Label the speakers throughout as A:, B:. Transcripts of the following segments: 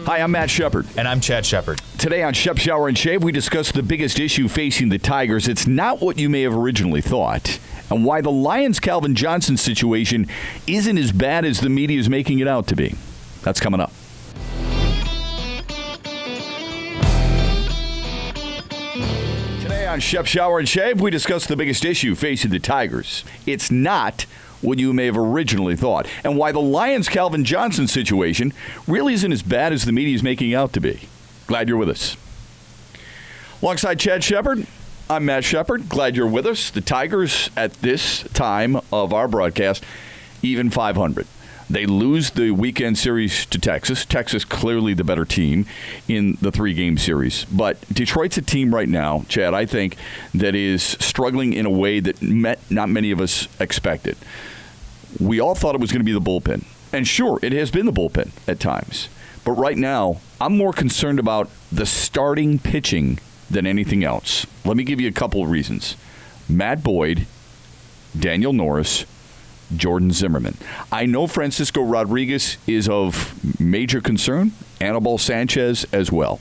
A: Hi, I'm Matt Shepard.
B: And I'm Chad Shepard.
A: Today on Shep, Shower, and Shave, we discuss the biggest issue facing the Tigers. It's not what you may have originally thought, and why the Lions' Calvin Johnson situation isn't as bad as the media is making it out to be. That's coming up. Today on Shep, Shower, and Shave, we discuss the biggest issue facing the Tigers. It's not what you may have originally thought, and why the Lions' Calvin Johnson situation really isn't as bad as the media is making out to be. Glad you're with us. Alongside Chad Shepard, I'm Matt Shepard. Glad you're with us. The Tigers, at this time of our broadcast, even 500. They lose the weekend series to Texas. Texas clearly the better team in the three-game series. But Detroit's a team right now, Chad, I think, that is struggling in a way that not many of us expected. We all thought it was going to be the bullpen. And sure, it has been the bullpen at times. But right now, I'm more concerned about the starting pitching than anything else. Let me give you a couple of reasons. Matt Boyd, Daniel Norris, Jordan Zimmerman. I know Francisco Rodriguez is of major concern, Anibal Sanchez as well.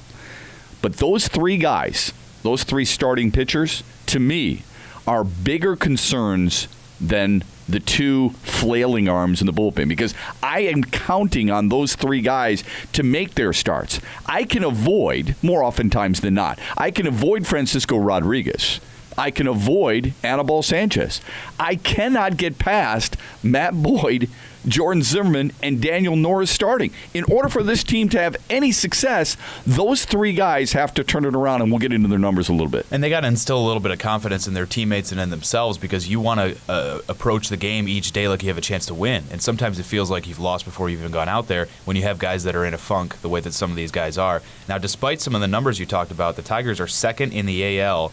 A: But those three guys, those three starting pitchers, to me, are bigger concerns than the two flailing arms in the bullpen, because I am counting on those three guys to make their starts. I can avoid, more oftentimes than not, I can avoid Francisco Rodriguez. I can avoid Anibal Sanchez. I cannot get past Matt Boyd, Jordan Zimmerman, and Daniel Norris starting. In order for this team to have any success, those three guys have to turn it around, and we'll get into their numbers a little bit.
B: And they got to instill a little bit of confidence in their teammates and in themselves, because you want to approach the game each day like you have a chance to win. And sometimes it feels like you've lost before you've even gone out there when you have guys that are in a funk the way that some of these guys are. Now, despite some of the numbers you talked about, the Tigers are second in the AL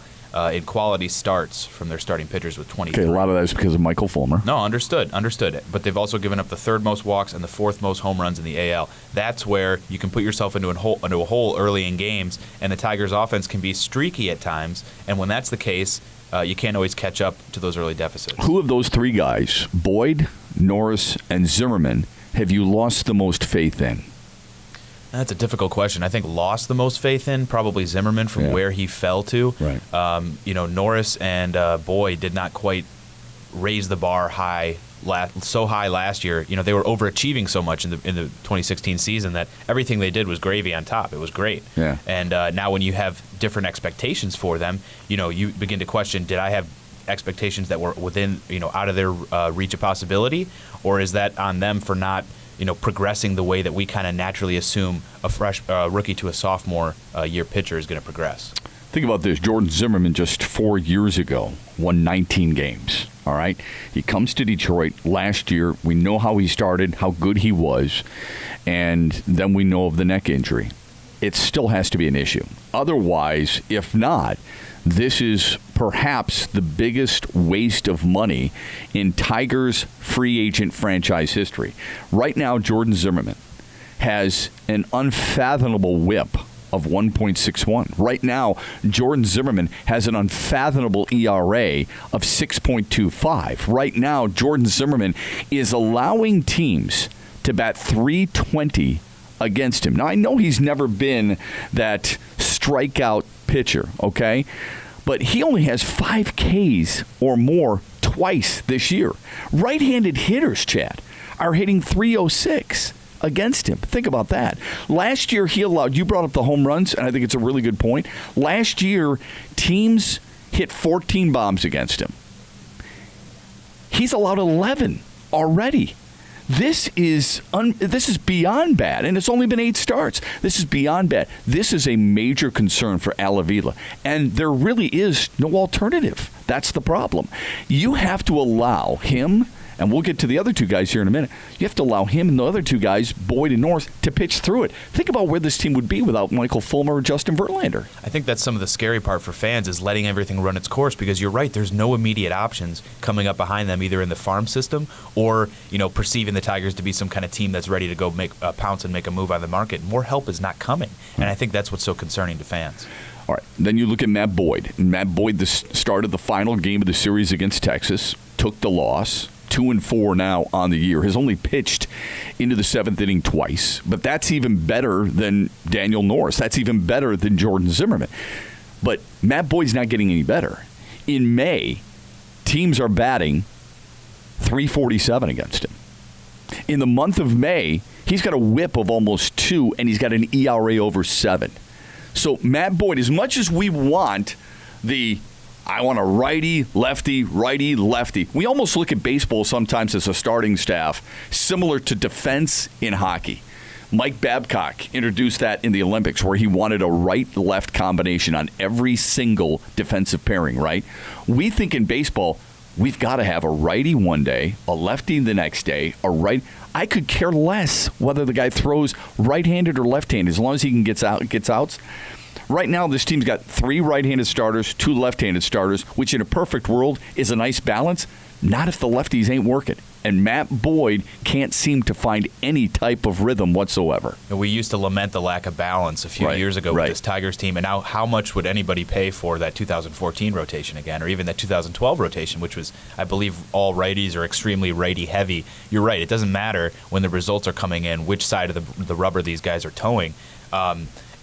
B: in quality starts from their starting pitchers with 23.
A: Okay, a lot of that is because of Michael Fulmer.
B: No, understood. But they've also given up the third most walks and the fourth most home runs in the AL. That's where you can put yourself into a hole early in games, and the Tigers' offense can be streaky at times. And when that's the case, you can't always catch up to those early deficits.
A: Who of those three guys, Boyd, Norris, and Zimmerman, have you lost the most faith in?
B: That's a difficult question. I think lost the most faith in probably Zimmerman from where he fell to.
A: Right.
B: Norris and Boyd did not quite raise the bar so high last year. They were overachieving so much in the 2016 season that everything they did was gravy on top. It was great.
A: Yeah.
B: And now when you have different expectations for them, you begin to question: did I have expectations that were within, out of their reach of possibility, or is that on them for not progressing the way that we kind of naturally assume a fresh rookie to a sophomore year pitcher is going to progress?
A: Think about this. Jordan Zimmerman just 4 years ago won 19 games. All right? He comes to Detroit last year. We know how he started, how good he was, and then we know of the neck injury. It still has to be an issue. Otherwise, if not, this is perhaps the biggest waste of money in Tigers' free agent franchise history. Right now, Jordan Zimmerman has an unfathomable whip of 1.61. Right now, Jordan Zimmerman has an unfathomable ERA of 6.25. Right now, Jordan Zimmerman is allowing teams to bat .320 against him. Now, I know he's never been that strikeout pitcher, okay? But he only has 5 Ks or more twice this year. Right-handed hitters, Chad, are hitting .306 against him. Think about that. Last year, he allowed, you brought up the home runs, and I think it's a really good point. Last year, teams hit 14 bombs against him. He's allowed 11 already. This is beyond bad, and it's only been 8 starts. This is beyond bad. This is a major concern for Al Avila, and there really is no alternative. That's the problem. You have to allow him, and we'll get to the other two guys here in a minute, you have to allow him and the other two guys, Boyd and Norris, to pitch through it. Think about where this team would be without Michael Fulmer or Justin Verlander.
B: I think that's some of the scary part for fans, is letting everything run its course, because you're right, there's no immediate options coming up behind them, either in the farm system or perceiving the Tigers to be some kind of team that's ready to go make pounce and make a move on the market. More help is not coming, and I think that's what's so concerning to fans.
A: All right, then you look at Matt Boyd. Matt Boyd started the final game of the series against Texas, took the loss 2-4 now on the year. Has only pitched into the seventh inning twice, but that's even better than Daniel Norris. That's even better than Jordan Zimmerman. But Matt Boyd's not getting any better. In May, teams are batting .347 against him. In the month of May, he's got a whip of almost 2, and he's got an ERA over 7. So Matt Boyd, as much as we want I want a righty, lefty, we almost look at baseball sometimes as a starting staff similar to defense in hockey. Mike Babcock introduced that in the Olympics, where he wanted a right-left combination on every single defensive pairing, right? We think in baseball, we've got to have a righty one day, a lefty the next day, a right. I could care less whether the guy throws right-handed or left-handed, as long as he can gets outs. Right now, this team's got 3 right-handed starters, 2 left-handed starters, which in a perfect world is a nice balance. Not if the lefties ain't working. And Matt Boyd can't seem to find any type of rhythm whatsoever.
B: We used to lament the lack of balance a few years ago with this Tigers team, and now how much would anybody pay for that 2014 rotation again, or even that 2012 rotation, which was, I believe, all righties or extremely righty-heavy. You're right. It doesn't matter when the results are coming in which side of the rubber these guys are towing.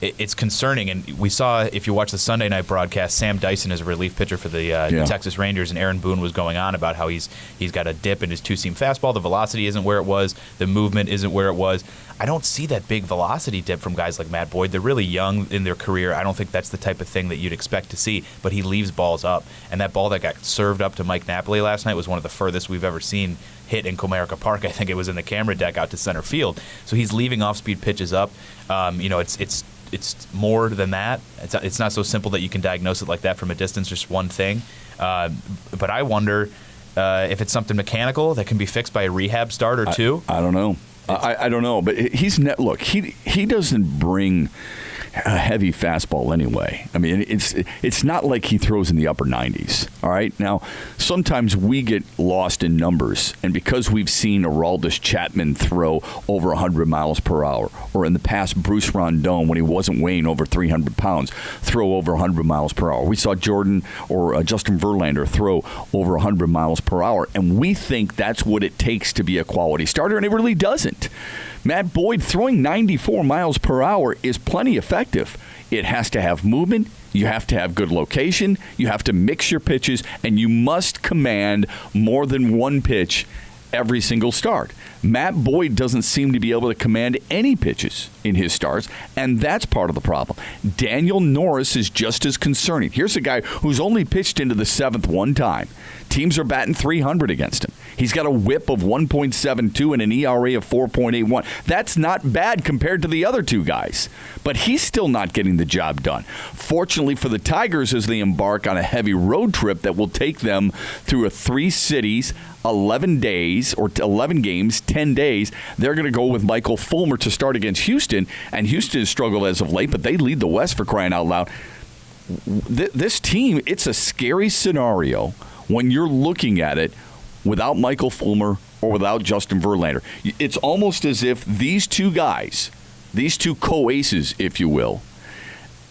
B: It's concerning, and we saw, if you watch the Sunday night broadcast, Sam Dyson is a relief pitcher for the Texas Rangers, and Aaron Boone was going on about how he's got a dip in his two-seam fastball. The velocity isn't where it was. The movement isn't where it was. I don't see that big velocity dip from guys like Matt Boyd. They're really young in their career. I don't think that's the type of thing that you'd expect to see, but he leaves balls up. And that ball that got served up to Mike Napoli last night was one of the furthest we've ever seen hit in Comerica Park. I think it was in the camera deck out to center field. So he's leaving off-speed pitches up. It's more than that. It's not so simple that you can diagnose it like that from a distance, just one thing. But I wonder if it's something mechanical that can be fixed by a rehab start or two.
A: I don't know. I don't know. But look, he doesn't bring a heavy fastball anyway. I mean, it's not like he throws in the upper 90s. All right. Now, sometimes we get lost in numbers, and because we've seen Aroldis Chapman throw over 100 miles per hour, or in the past Bruce Rondon, when he wasn't weighing over 300 pounds, throw over 100 miles per hour. We saw Jordan or Justin Verlander throw over 100 miles per hour, and we think that's what it takes to be a quality starter, and it really doesn't. Matt Boyd throwing 94 miles per hour is plenty effective. It has to have movement. You have to have good location. You have to mix your pitches, and you must command more than one pitch every single start. Matt Boyd doesn't seem to be able to command any pitches in his starts, and that's part of the problem. Daniel Norris is just as concerning. Here's a guy who's only pitched into the seventh one time. Teams are batting .300 against him. He's got a whip of 1.72 and an ERA of 4.81. That's not bad compared to the other two guys, but he's still not getting the job done. Fortunately for the Tigers, as they embark on a heavy road trip that will take them through 3 cities, 11 days, or 11 games, 10 days, they're going to go with Michael Fulmer to start against Houston, and Houston has struggled as of late, but they lead the West, for crying out loud. This team, it's a scary scenario when you're looking at it without Michael Fulmer or without Justin Verlander. It's almost as if these two guys, these two co-aces, if you will,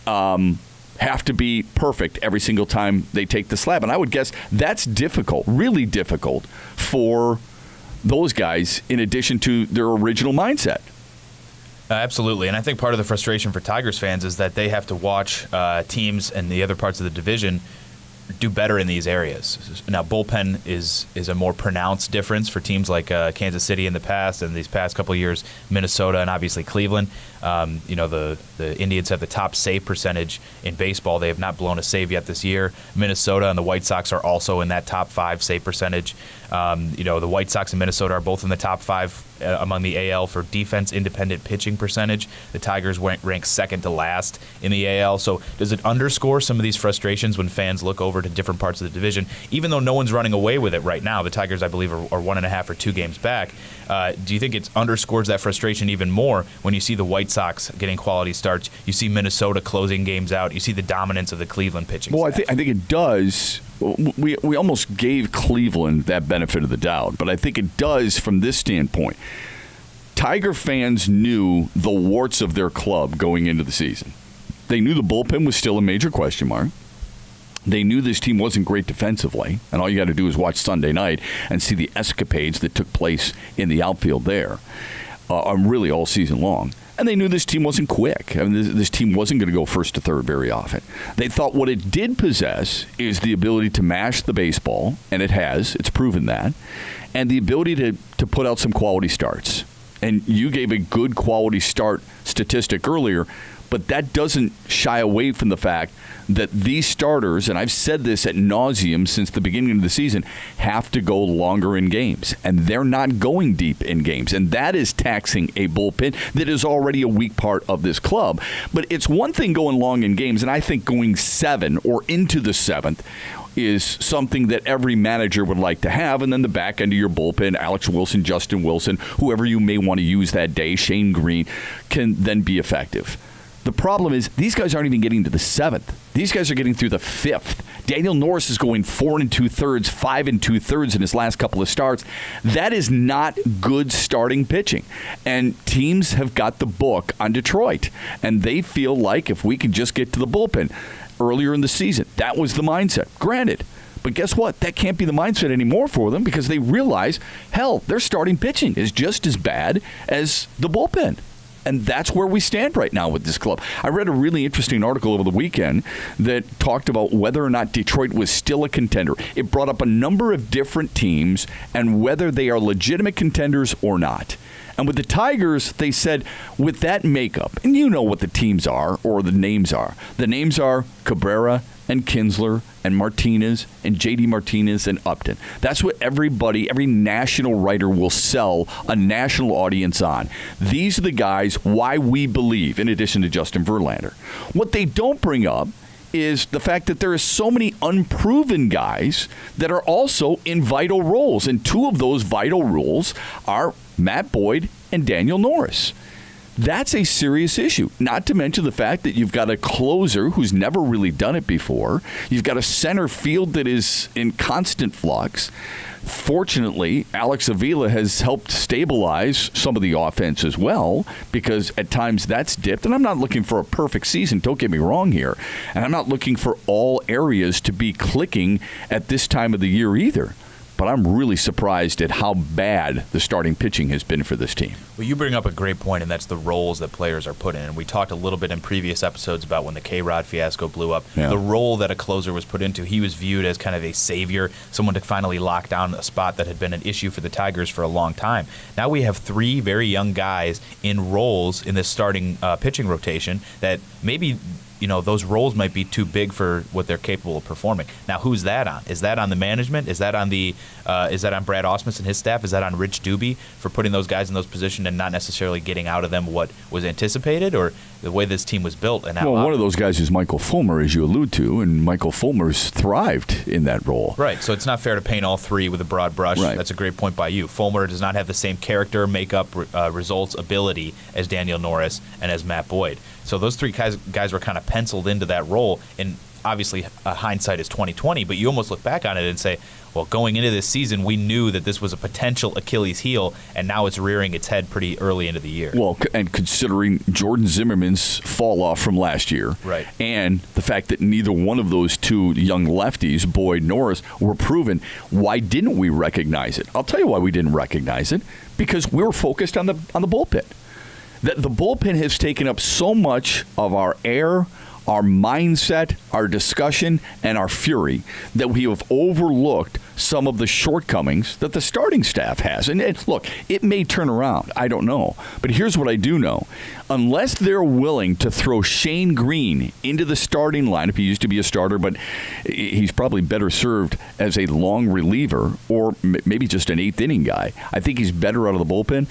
A: have to be perfect every single time they take the slab. And I would guess that's difficult, really difficult for those guys, in addition to their original mindset.
B: Absolutely, and I think part of the frustration for Tigers fans is that they have to watch teams in the other parts of the division do better in these areas. Now, bullpen is a more pronounced difference for teams like Kansas City in the past, and these past couple of years, Minnesota and obviously Cleveland. The Indians have the top save percentage in baseball. They have not blown a save yet this year. Minnesota and the White Sox are also in that top 5 save percentage. The White Sox and Minnesota are both in the top 5 among the AL for defense independent pitching percentage. The Tigers rank second to last in the AL. So does it underscore some of these frustrations when fans look over to different parts of the division? Even though no one's running away with it right now, the Tigers, I believe, are 1.5 or 2 games back. Do you think it underscores that frustration even more when you see the White Sox getting quality starts? You see Minnesota closing games out. You see the dominance of the Cleveland pitching
A: staff.
B: Well,
A: I think it does. We almost gave Cleveland that benefit of the doubt, but I think it does from this standpoint. Tiger fans knew the warts of their club going into the season. They knew the bullpen was still a major question mark. They knew this team wasn't great defensively, and all you got to do is watch Sunday night and see the escapades that took place in the outfield there, really all season long. And they knew this team wasn't quick. I mean, this team wasn't going to go first to third very often. They thought what it did possess is the ability to mash the baseball, and it has. It's proven that. And the ability to put out some quality starts. And you gave a good quality start statistic earlier, but that doesn't shy away from the fact that these starters, and I've said this ad nauseum since the beginning of the season, have to go longer in games. And they're not going deep in games. And that is taxing a bullpen that is already a weak part of this club. But it's one thing going long in games, and I think going 7 or into the 7th is something that every manager would like to have. And then the back end of your bullpen, Alex Wilson, Justin Wilson, whoever you may want to use that day, Shane Green, can then be effective. The problem is these guys aren't even getting to the 7th. These guys are getting through the 5th. Daniel Norris is going 4 2/3, 5 2/3 in his last couple of starts. That is not good starting pitching. And teams have got the book on Detroit. And they feel like if we can just get to the bullpen earlier in the season, that was the mindset. Granted. But guess what? That can't be the mindset anymore for them because they realize, hell, their starting pitching is just as bad as the bullpen. And that's where we stand right now with this club. I read a really interesting article over the weekend that talked about whether or not Detroit was still a contender. It brought up a number of different teams and whether they are legitimate contenders or not. And with the Tigers, they said with that makeup, and you know what the teams are or the names are. The names are Cabrera and Kinsler and Martinez and J.D. Martinez and Upton. That's what everybody, every national writer will sell a national audience on. These are the guys why we believe, in addition to Justin Verlander. What they don't bring up is the fact that there are so many unproven guys that are also in vital roles. And 2 of those vital roles are Matt Boyd and Daniel Norris. That's a serious issue, not to mention the fact that you've got a closer who's never really done it before. You've got a center field that is in constant flux. Fortunately, Alex Avila has helped stabilize some of the offense as well because at times that's dipped. And I'm not looking for a perfect season, don't get me wrong here. And I'm not looking for all areas to be clicking at this time of the year either. But I'm really surprised at how bad the starting pitching has been for this team.
B: Well, you bring up a great point, and that's the roles that players are put in. And we talked a little bit in previous episodes about when the K-Rod fiasco blew up. Yeah. The role that a closer was put into, he was viewed as kind of a savior, someone to finally lock down a spot that had been an issue for the Tigers for a long time. Now we have 3 very young guys in roles in this starting pitching rotation that maybe those roles might be too big for what they're capable of performing. Now, who's that on? Is that on the management? Is that on Brad Ausmus and his staff? Is that on Rich Doobie for putting those guys in those positions and not necessarily getting out of them what was anticipated, or the way this team was built? And
A: well, one of those guys is Michael Fulmer, as you allude to, and Michael Fulmer's thrived in that role.
B: Right. So it's not fair to paint all 3 with a broad brush. Right. That's a great point by you. Fulmer does not have the same character, makeup, results, ability as Daniel Norris and as Matt Boyd. So those 3 guys were kind of penciled into that role, and obviously hindsight is 20/20. But you almost look back on it and say, well, going into this season, we knew that this was a potential Achilles heel, and now it's rearing its head pretty early into the year.
A: Well, and considering Jordan Zimmerman's fall off from last year,
B: right,
A: and the fact that neither one of those 2 young lefties, Boyd, Norris, were proven, why didn't we recognize it? I'll tell you why we didn't recognize it. Because we were focused on the bullpen. The bullpen has taken up so much of our air, our mindset, our discussion, and our fury that we have overlooked some of the shortcomings that the starting staff has. And look, it may turn around. I don't know. But here's what I do know. Unless they're willing to throw Shane Green into the starting lineup, he used to be a starter, but he's probably better served as a long reliever or maybe just an 8th inning guy. I think he's better out of the bullpen.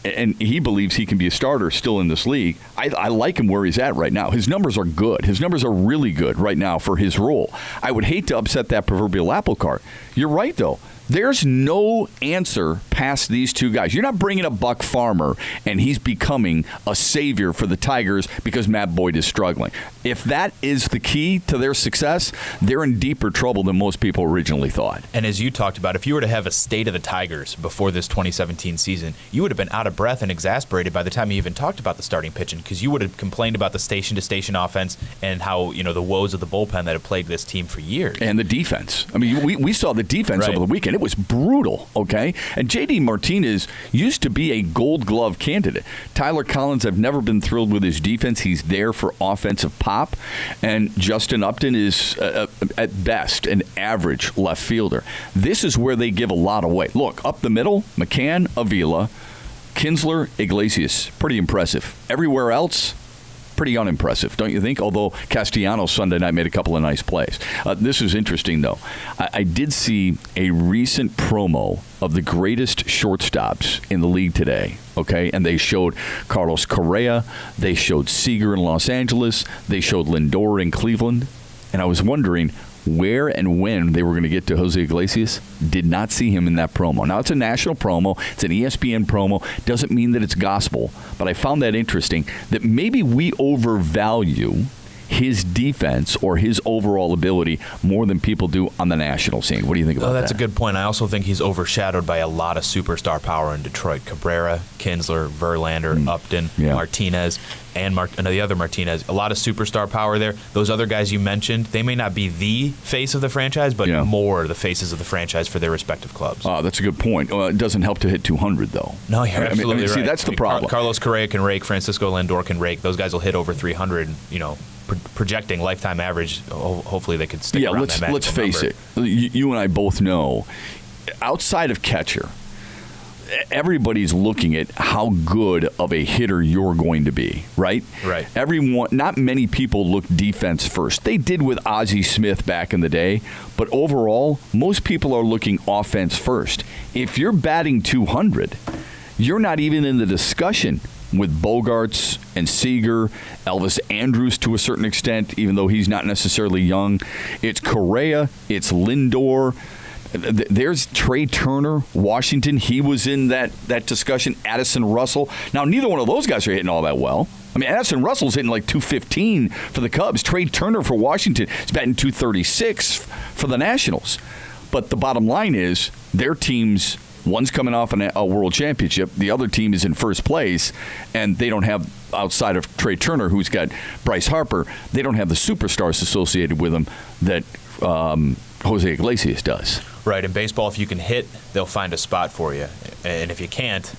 A: And he believes he can be a starter still in this league. I like him where he's at right now. His numbers are good. His numbers are really good right now for his role. I would hate to upset that proverbial apple cart. You're right, though. There's no answer past these two guys. You're not bringing up Buck Farmer and he's becoming a savior for the Tigers because Matt Boyd is struggling. If that is the key to their success, they're in deeper trouble than most people originally thought.
B: And as you talked about, if you were to have a state of the Tigers before this 2017 season, you would have been out of breath and exasperated by the time you even talked about the starting pitching, because you would have complained about the station-to-station offense and how, the woes of the bullpen that have plagued this team for years.
A: And the defense. I mean, we saw the defense over the weekend. It was brutal, okay? And J.D. Martinez used to be a Gold Glove candidate. Tyler Collins, I've never been thrilled with his defense. He's there for offensive pop. And Justin Upton is, at best, an average left fielder. This is where they give a lot away. Look, up the middle, McCann, Avila, Kinsler, Iglesias. Pretty impressive. Everywhere else, pretty unimpressive, don't you think? Although Castellanos Sunday night made a couple of nice plays. This is interesting, though. I did see a recent promo of the greatest shortstops in the league today, okay? And they showed Carlos Correa. They showed Seager in Los Angeles. They showed Lindor in Cleveland. And I was wondering where and when they were going to get to Jose Iglesias. Did not see him in that promo. Now, it's a national promo. It's an ESPN promo. Doesn't mean that it's gospel. But I found that interesting, that maybe we overvalue his defense or his overall ability more than people do on the national scene. What do you think about that?
B: That's a good point. I also think he's overshadowed by a lot of superstar power in Detroit. Cabrera, Kinsler, Verlander, Upton, Martinez, and the other Martinez. A lot of superstar power there. Those other guys you mentioned, they may not be the face of the franchise, but more the faces of the franchise for their respective clubs.
A: That's a good point. It doesn't help to hit 200, though.
B: No, you're absolutely right.
A: See, that's the problem.
B: Carlos Correa can rake. Francisco Lindor can rake. Those guys will hit over 300, projecting lifetime average. Hopefully they could stick around that magical
A: let's face
B: number.
A: it. You and I both know, outside of catcher, everybody's looking at how good of a hitter you're going to be, right?
B: Right.
A: Not many people look defense first. They did with Ozzie Smith back in the day, but overall, most people are looking offense first. If you're batting 200, you're not even in the discussion with Bogarts and Seager, Elvis Andrus to a certain extent, even though he's not necessarily young. It's Correa, it's Lindor. There's Trey Turner, Washington. He was in that discussion. Addison Russell. Now, neither one of those guys are hitting all that well. I mean, Addison Russell's hitting like 215 for the Cubs. Trey Turner for Washington is batting 236 for the Nationals. But the bottom line is their teams, one's coming off a world championship. The other team is in first place, and they don't have, outside of Trey Turner, who's got Bryce Harper, they don't have the superstars associated with them that Jose Iglesias does.
B: Right. In baseball, if you can hit, they'll find a spot for you. And if you can't,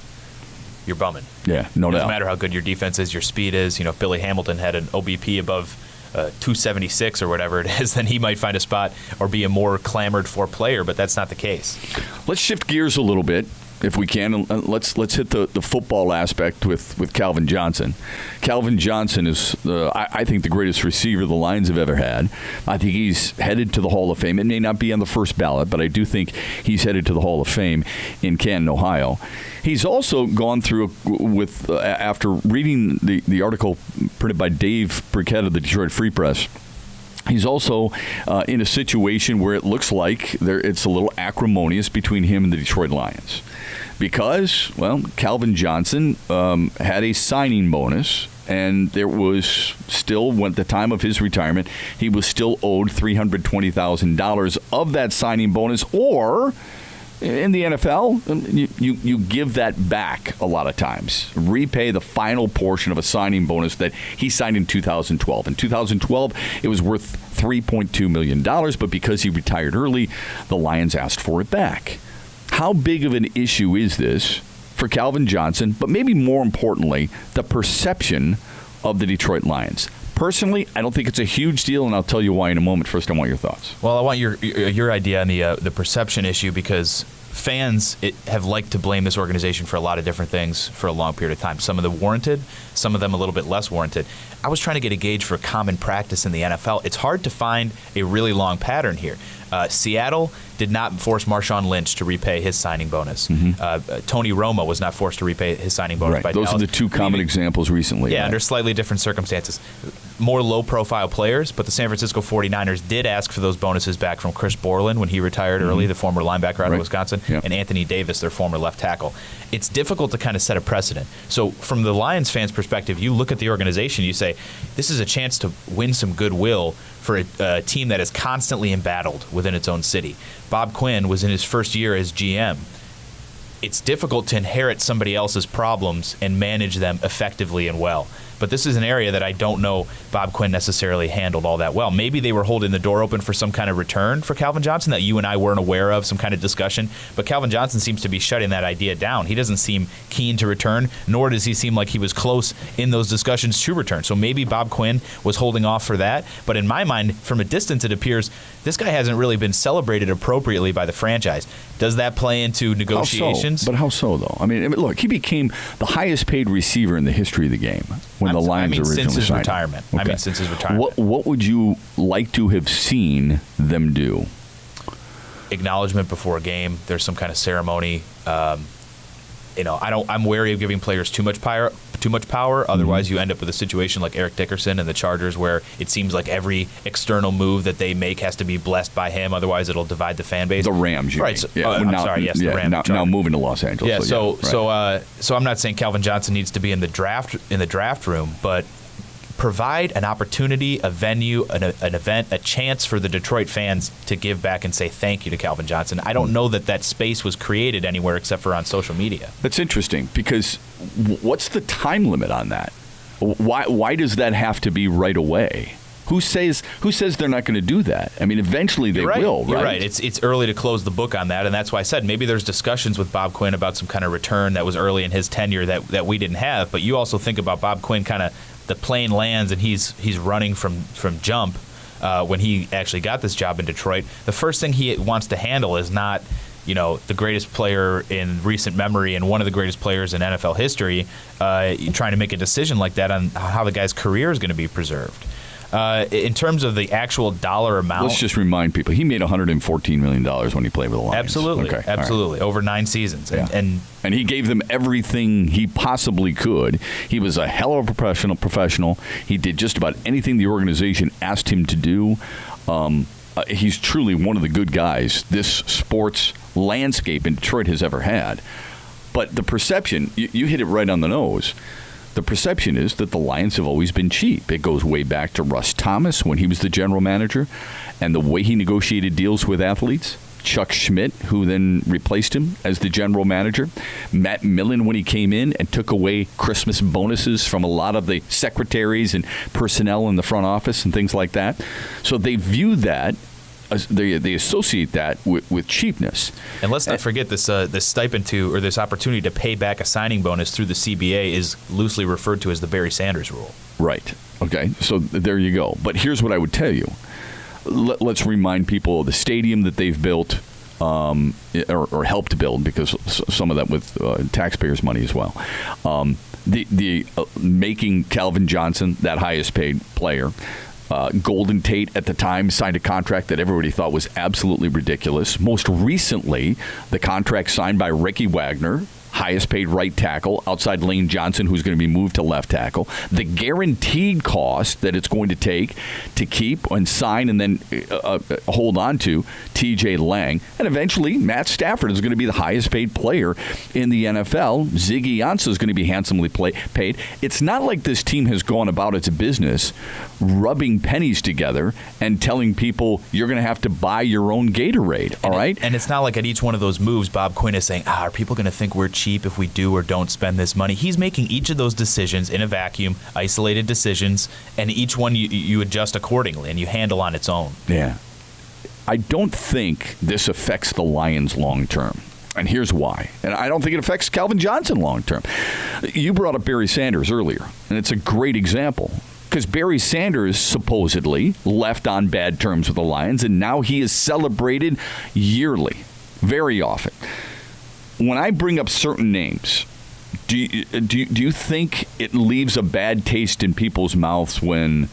B: you're bumming.
A: Yeah, no doubt.
B: Doesn't matter how good your defense is, your speed is. If Billy Hamilton had an OBP above 276 or whatever it is, then he might find a spot or be a more clamored for player, but that's not the case.
A: Let's shift gears a little bit, if we can. Let's hit the football aspect with Calvin Johnson. Calvin Johnson is, I think, the greatest receiver the Lions have ever had. I think he's headed to the Hall of Fame. It may not be on the first ballot, but I do think he's headed to the Hall of Fame in Canton, Ohio. He's also gone through after reading the article printed by Dave Burkett of the Detroit Free Press. He's also in a situation where it looks like it's a little acrimonious between him and the Detroit Lions. Because, Calvin Johnson had a signing bonus, and there was still, at the time of his retirement, he was still owed $320,000 of that signing bonus, or in the NFL, you give that back a lot of times. Repay the final portion of a signing bonus that he signed in 2012. In 2012, it was worth $3.2 million, but because he retired early, the Lions asked for it back. How big of an issue is this for Calvin Johnson, but maybe more importantly, the perception of the Detroit Lions? Personally, I don't think it's a huge deal, and I'll tell you why in a moment. First, I want your thoughts.
B: Well, I want your idea on the perception issue, because fans have liked to blame this organization for a lot of different things for a long period of time. Some of them warranted, some of them a little bit less warranted. I was trying to get a gauge for common practice in the NFL. It's hard to find a really long pattern here. Seattle did not force Marshawn Lynch to repay his signing bonus. Tony Romo was not forced to repay his signing bonus by
A: Those
B: Dallas.
A: are the two common examples recently.
B: Yeah, under slightly different circumstances. more low-profile players, but the San Francisco 49ers did ask for those bonuses back from Chris Borland when he retired early, the former linebacker out of Wisconsin, and Anthony Davis, their former left tackle. It's difficult to kind of set a precedent. So from the Lions fans' perspective, you look at the organization, you say, this is a chance to win some goodwill for a team that is constantly embattled within its own city. Bob Quinn was in his first year as GM. It's difficult to inherit somebody else's problems and manage them effectively and well. But this is an area that I don't know Bob Quinn necessarily handled all that well. Maybe they were holding the door open for some kind of return for Calvin Johnson that you and I weren't aware of, some kind of discussion. But Calvin Johnson seems to be shutting that idea down. He doesn't seem keen to return, nor does he seem like he was close in those discussions to return. So maybe Bob Quinn was holding off for that. But in my mind, from a distance, it appears this guy hasn't really been celebrated appropriately by the franchise. Does that play into negotiations?
A: How so? But how so, though? I mean, look, he became the highest paid receiver in the history of the game when the Lions originally
B: since his
A: signed
B: retirement.
A: Okay.
B: I mean, since his retirement.
A: What would you like to have seen them do?
B: Acknowledgement before a game. There's some kind of ceremony. I'm wary of giving players too much power. Otherwise, you end up with a situation like Eric Dickerson and the Chargers, where it seems like every external move that they make has to be blessed by him. Otherwise, it'll divide the fan base.
A: The Rams, you
B: right?
A: mean.
B: So,
A: yeah.
B: I'm sorry. Yes, the Rams.
A: Now moving to Los Angeles.
B: Yeah.
A: So
B: I'm not saying Calvin Johnson needs to be in the draft room, but provide an opportunity, a venue, an event, a chance for the Detroit fans to give back and say thank you to Calvin Johnson. I don't know that space was created anywhere except for on social media.
A: That's interesting, because what's the time limit on that? Why does that have to be right away? Who says they're not going to do that? I mean, eventually they will, right?
B: You're right. It's early to close the book on that, and that's why I said maybe there's discussions with Bob Quinn about some kind of return that was early in his tenure that we didn't have. But you also think about Bob Quinn, kind of the plane lands and he's running from jump when he actually got this job in Detroit. The first thing he wants to handle is not, the greatest player in recent memory and one of the greatest players in NFL history, trying to make a decision like that on how the guy's career is going to be preserved. In terms of the actual dollar amount,
A: let's just remind people he made $114 million when he played with the Lions.
B: Absolutely,
A: okay.
B: Absolutely, over 9 seasons,
A: and he gave them everything he possibly could. He was a hell of a professional. He did just about anything the organization asked him to do. He's truly one of the good guys this sports landscape in Detroit has ever had. But the perception, you hit it right on the nose. The perception is that the Lions have always been cheap. It goes way back to Russ Thomas when he was the general manager and the way he negotiated deals with athletes. Chuck Schmidt, who then replaced him as the general manager. Matt Millen, when he came in and took away Christmas bonuses from a lot of the secretaries and personnel in the front office and things like that. So they view that, they associate that with cheapness.
B: And let's not forget this stipend or this opportunity to pay back a signing bonus through the CBA is loosely referred to as the Barry Sanders rule.
A: Right. Okay. So there you go. But here's what I would tell you. Let's remind people of the stadium that they've built or helped build, because some of that with taxpayers' money as well. The making Calvin Johnson that highest paid player. Golden Tate at the time signed a contract that everybody thought was absolutely ridiculous. Most recently, the contract signed by Ricky Wagner, highest paid right tackle, outside Lane Johnson, who's going to be moved to left tackle. The guaranteed cost that it's going to take to keep and sign and then hold on to TJ Lang. And eventually, Matt Stafford is going to be the highest paid player in the NFL. Ziggy Ansah is going to be handsomely paid. It's not like this team has gone about its business rubbing pennies together and telling people you're going to have to buy your own Gatorade, all right?
B: And it's not like at each one of those moves, Bob Quinn is saying, are people going to think we're cheap if we do or don't spend this money? He's making each of those decisions in a vacuum, isolated decisions, and each one you adjust accordingly and you handle on its own.
A: Yeah. I don't think this affects the Lions long term. And here's why. And I don't think it affects Calvin Johnson long term. You brought up Barry Sanders earlier, and it's a great example. Because Barry Sanders supposedly left on bad terms with the Lions, and now he is celebrated yearly, very often. When I bring up certain names, do you think it leaves a bad taste in people's mouths when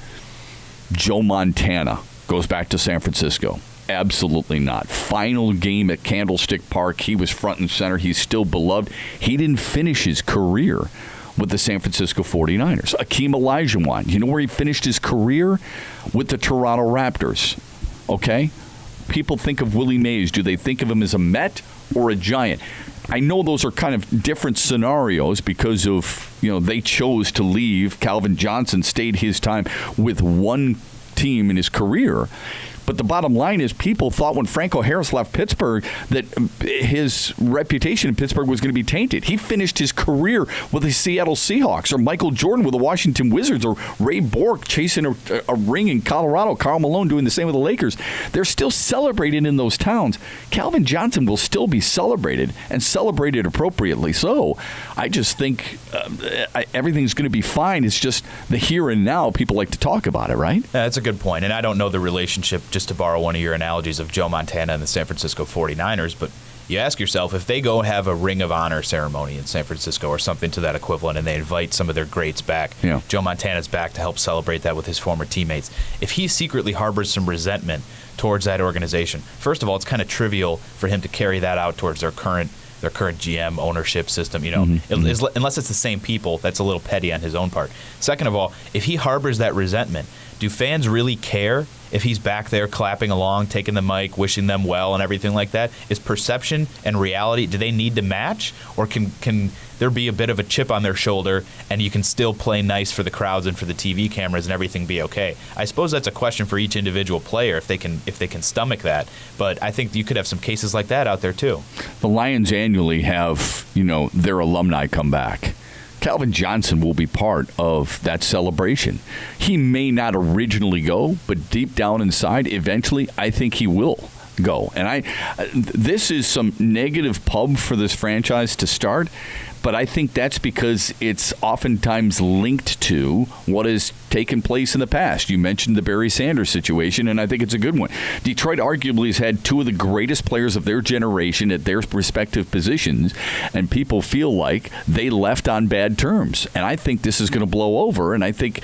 A: Joe Montana goes back to San Francisco? Absolutely not. Final game at Candlestick Park, he was front and center. He's still beloved. He didn't finish his career with the San Francisco 49ers. Akeem Olajuwon, you know where he finished his career? With the Toronto Raptors. Okay? People think of Willie Mays. Do they think of him as a Met or a Giant? I know those are kind of different scenarios because of, they chose to leave. Calvin Johnson stayed his time with one team in his career. But the bottom line is people thought when Franco Harris left Pittsburgh that his reputation in Pittsburgh was going to be tainted. He finished his career with the Seattle Seahawks, or Michael Jordan with the Washington Wizards, or Ray Bork chasing a ring in Colorado, Karl Malone doing the same with the Lakers. They're still celebrated in those towns. Calvin Johnson will still be celebrated, and celebrated appropriately. So I just think everything's going to be fine. It's just the here and now. People like to talk about it, right?
B: That's a good point. And I don't know the relationship, just to borrow one of your analogies, of Joe Montana and the San Francisco 49ers, but you ask yourself, if they go have a Ring of Honor ceremony in San Francisco or something to that equivalent, and they invite some of their greats back, Joe Montana's back to help celebrate that with his former teammates. If he secretly harbors some resentment towards that organization, first of all, it's kind of trivial for him to carry that out towards their current GM ownership system, unless it's the same people. That's a little petty on his own part. Second of all, if he harbors that resentment, do fans really care if he's back there clapping along, taking the mic, wishing them well and everything like that? Is perception and reality, do they need to match? Or can there be a bit of a chip on their shoulder and you can still play nice for the crowds and for the TV cameras and everything be okay? I suppose that's a question for each individual player if they can stomach that. But I think you could have some cases like that out there too.
A: The Lions annually have, their alumni come back. Calvin Johnson will be part of that celebration. He may not originally go, but deep down inside, eventually, I think he will go. And this is some negative pub for this franchise to start, but I think that's because it's oftentimes linked to what has taken place in the past. You mentioned the Barry Sanders situation, and I think it's a good one. Detroit arguably has had two of the greatest players of their generation at their respective positions, and people feel like they left on bad terms. And I think this is going to blow over, and I think,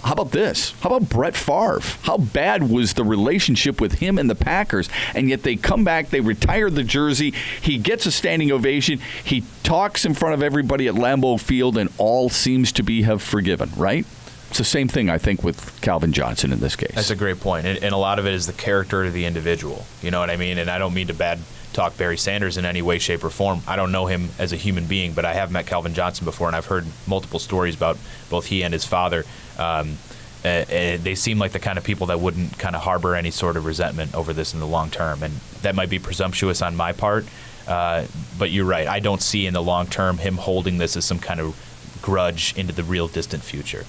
A: how about this? How about Brett Favre? How bad was the relationship with him and the Packers? And yet they come back, they retire the jersey, he gets a standing ovation, he talks in front of everybody at Lambeau Field, and all seems to have forgiven, right? It's the same thing, I think, with Calvin Johnson in this case.
B: That's a great point. And a lot of it is the character of the individual. You know what I mean? And I don't mean to bad talk Barry Sanders in any way, shape, or form. I don't know him as a human being, but I have met Calvin Johnson before, and I've heard multiple stories about both he and his father. They seem like the kind of people that wouldn't kind of harbor any sort of resentment over this in the long term. And that might be presumptuous on my part, but you're right. I don't see in the long term him holding this as some kind of grudge into the real distant future.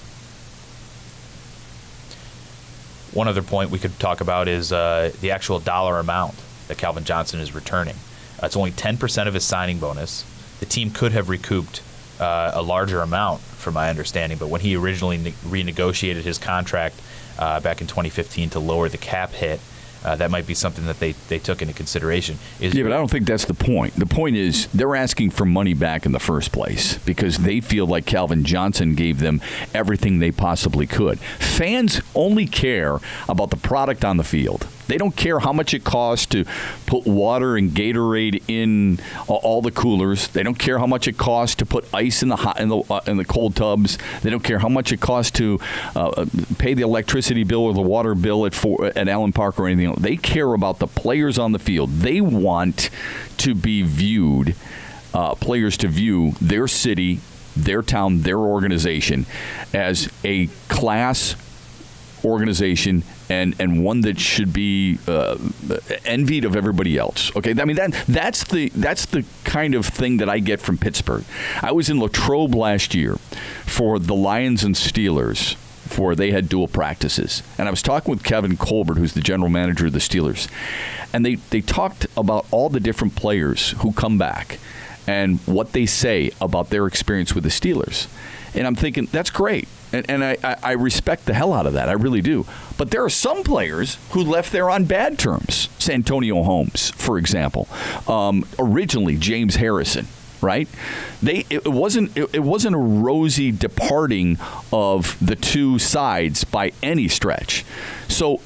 B: One other point we could talk about is the actual dollar amount that Calvin Johnson is returning. It's only 10% of his signing bonus. The team could have recouped a larger amount, from my understanding, but when he originally renegotiated his contract back in 2015 to lower the cap hit, that might be something that they took into consideration.
A: But I don't think that's the point. The point is they're asking for money back in the first place because they feel like Calvin Johnson gave them everything they possibly could. Fans only care about the product on the field. They don't care how much it costs to put water and Gatorade in all the coolers. They don't care how much it costs to put ice in the cold tubs. They don't care how much it costs to pay the electricity bill or the water bill at Allen Park or anything else. They care about the players on the field. They want to be viewed, players to view their city, their town, their organization as a class organization and one that should be envied of everybody else. Okay, I mean that's the kind of thing that I get from Pittsburgh. I was in Latrobe last year for the Lions and Steelers. They had dual practices, and I was talking with Kevin Colbert, who's the general manager of the Steelers, and they talked about all the different players who come back and what they say about their experience with the Steelers. And I'm thinking, that's great. And I respect the hell out of that. I really do. But there are some players who left there on bad terms. Santonio Holmes, for example. Originally, James Harrison, right? It wasn't a rosy departing of the two sides by any stretch. So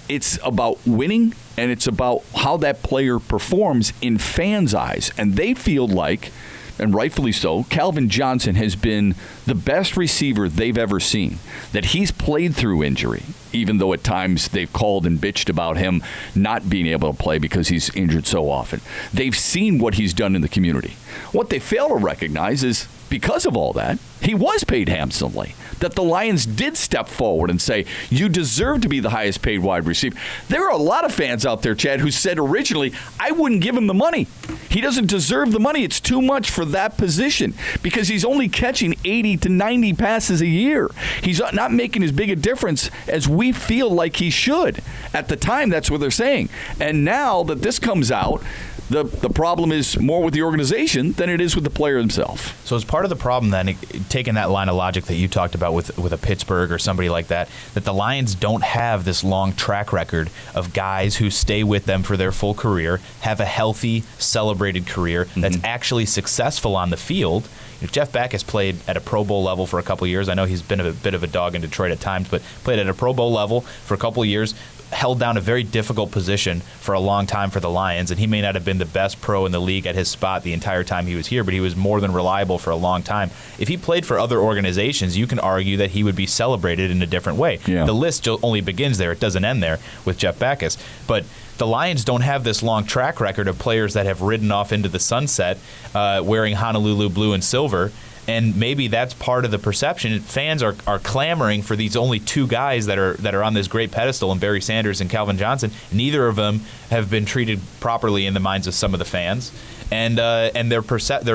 A: it's about winning, and it's about how that player performs in fans' eyes. And they feel like and rightfully so, Calvin Johnson has been the best receiver they've ever seen. That he's played through injury, even though at times they've called and bitched about him not being able to play because he's injured so often. They've seen what he's done in the community. What they fail to recognize is, because of all that, he was paid handsomely. That the Lions did step forward and say, you deserve to be the highest paid wide receiver. There are a lot of fans out there, Chad, who said originally, I wouldn't give him the money. He doesn't deserve the money. It's too much for that position because he's only catching 80 to 90 passes a year. He's not making as big a difference as we feel like he should. At the time, that's what they're saying. And now that this comes out, the problem is more with the organization than it is with the player himself.
B: So as part of the problem then, taking that line of logic that you talked about with a Pittsburgh or somebody like that the Lions don't have this long track record of guys who stay with them for their full career, have a healthy, celebrated career that's actually successful on the field. Jeff Beck has played at a Pro Bowl level for a couple of years. I know he's been a bit of a dog in Detroit at times, but played at a Pro Bowl level for a couple of years, held down a very difficult position for a long time for the Lions, and he may not have been the best pro in the league at his spot the entire time he was here, but he was more than reliable for a long time. If he played for other organizations, you can argue that he would be celebrated in a different way.
A: Yeah.
B: The list only begins there. It doesn't end there with Jeff Backus. But the Lions don't have this long track record of players that have ridden off into the sunset wearing Honolulu blue and silver. And maybe that's part of the perception. Fans are clamoring for these only two guys that are on this great pedestal, and Barry Sanders and Calvin Johnson. Neither of them have been treated properly in the minds of some of the fans. And their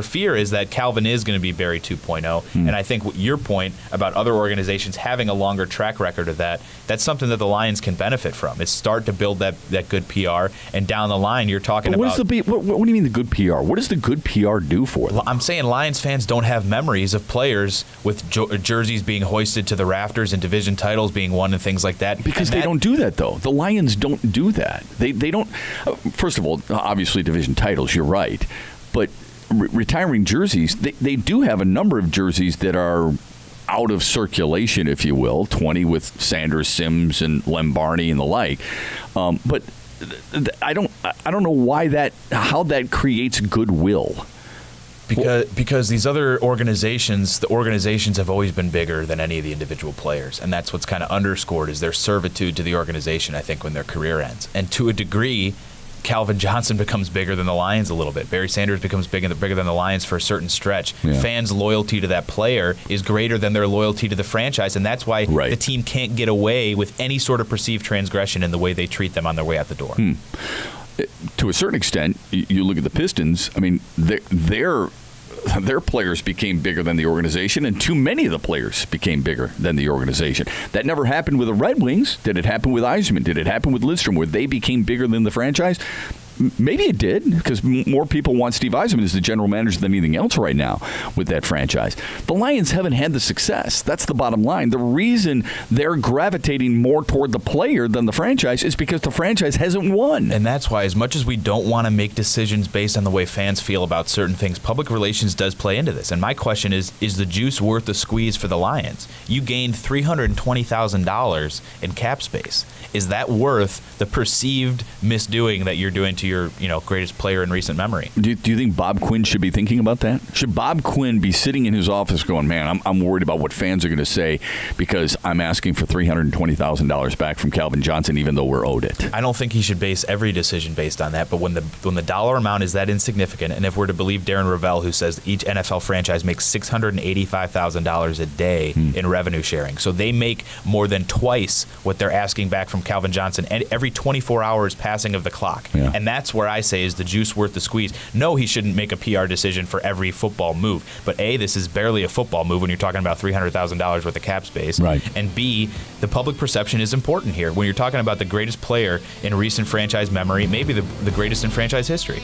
B: fear is that Calvin is going to be Barry 2.0. And I think your point about other organizations having a longer track record of that's something that the Lions can benefit from. Is start to build that good PR, and down the line you're talking about.
A: What do you mean the good PR? What does the good PR do for them?
B: I'm saying Lions fans don't have memories of players with jerseys being hoisted to the rafters and division titles being won and things like that.
A: Because they don't do that, though. The Lions don't do that. They don't. First of all, obviously division titles, you're right. But retiring jerseys, they do have a number of jerseys that are out of circulation, if you will, 20 with Sanders, Sims, and Lombardi and the like. But I don't know how that creates goodwill.
B: Because these other organizations, the organizations have always been bigger than any of the individual players, and that's what's kind of underscored is their servitude to the organization, I think, when their career ends. And to a degree, Calvin Johnson becomes bigger than the Lions a little bit. Barry Sanders becomes bigger than the Lions for a certain stretch. Yeah. Fans' loyalty to that player is greater than their loyalty to the franchise, and that's why the team can't get away with any sort of perceived transgression in the way they treat them on their way out the door.
A: To a certain extent, you look at the Pistons, I mean, their players became bigger than the organization, and too many of the players became bigger than the organization. That never happened with the Red Wings. Did it happen with Yzerman? Did it happen with Lidstrom, where they became bigger than the franchise? Maybe it did, because more people want Steve Yzerman as the general manager than anything else right now with that franchise. The Lions haven't had the success. That's the bottom line. The reason they're gravitating more toward the player than the franchise is because the franchise hasn't won.
B: And that's why, as much as we don't want to make decisions based on the way fans feel about certain things, public relations does play into this. And my question is the juice worth the squeeze for the Lions? You gained $320,000 in cap space. Is that worth the perceived misdoing that you're doing to your greatest player in recent memory?
A: Do you think Bob Quinn should be thinking about that? Should Bob Quinn be sitting in his office going, man, I'm worried about what fans are going to say because I'm asking for $320,000 back from Calvin Johnson even though we're owed it?
B: I don't think he should base every decision based on that, but when the dollar amount is that insignificant, and if we're to believe Darren Ravel, who says each NFL franchise makes $685,000 a day in revenue sharing, so they make more than twice what they're asking back from Calvin Johnson every 24 hours passing of the clock. Yeah. And that's where I say, is the juice worth the squeeze? No, he shouldn't make a PR decision for every football move. But A, this is barely a football move when you're talking about $300,000 worth of cap space.
A: Right.
B: And B, the public perception is important here. When you're talking about the greatest player in recent franchise memory, maybe the greatest in franchise history.